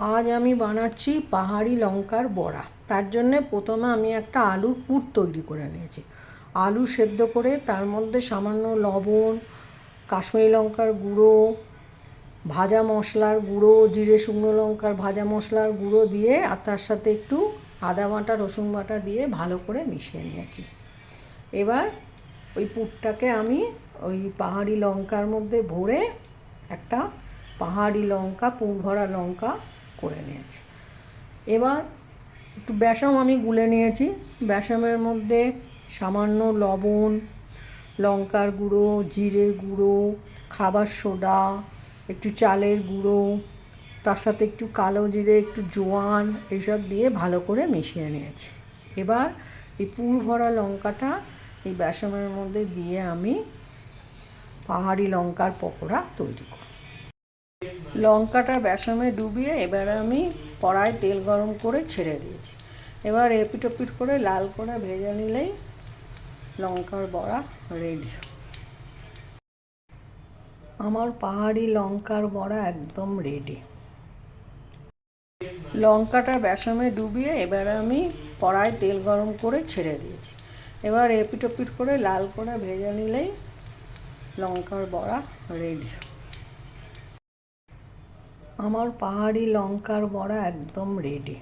আজ আমি বানাচ্ছি পাহাড়ি লঙ্কার বড়া। তার জন্যে প্রথমে আমি একটা আলুর পুর তৈরি করে নিয়েছি। আলু সেদ্ধ করে তার মধ্যে সামান্য লবণ, কাশ্মীরি লঙ্কার গুঁড়ো, ভাজা মশলার গুঁড়ো, জিরে শুকনো লঙ্কার ভাজা মশলার গুঁড়ো দিয়ে আর তার সাথে একটু আদা বাটা রসুন বাটা দিয়ে ভালো করে মিশিয়ে নিয়েছি। এবার ওই পুরটাকে আমি ওই পাহাড়ি লঙ্কার মধ্যে ভরে একটা পাহাড়ি লঙ্কা পুর ভরা লঙ্কা করে নিয়েছি। এবার একটু বেসম আমি গুলে নিয়েছি। বেসমের মধ্যে সামান্য লবণ, লঙ্কার গুঁড়ো, জিরের গুঁড়ো, খাবার সোডা, একটু চালের গুঁড়ো, তার সাথে একটু কালো জিরে, একটু জোয়ান এইসব দিয়ে ভালো করে মিশিয়ে নিয়েছি। এবার এই পুর ভরা লঙ্কাটা এই বেসমের মধ্যে দিয়ে আমি পাহাড়ি লঙ্কার পকোড়া তৈরি করি। লঙ্কাটা বেসমে ডুবিয়ে এবার আমি কড়ায় তেল গরম করে ছেড়ে দিয়েছি। এবার এপিট ওপিট করে লাল করে ভেজে নিলেই লঙ্কার বড়া রেডি। আমার পাহাড়ি লঙ্কার বড়া একদম রেডি। লঙ্কাটা বেসমে ডুবিয়ে এবার আমি কড়ায় তেল গরম করে ছেড়ে দিয়েছি। এবার এপিট ওপিট করে লাল করে ভেজে নিলেই লঙ্কার বড়া রেডি। আমার পাহাড়ি লঙ্কার বড়া একদম রেডি।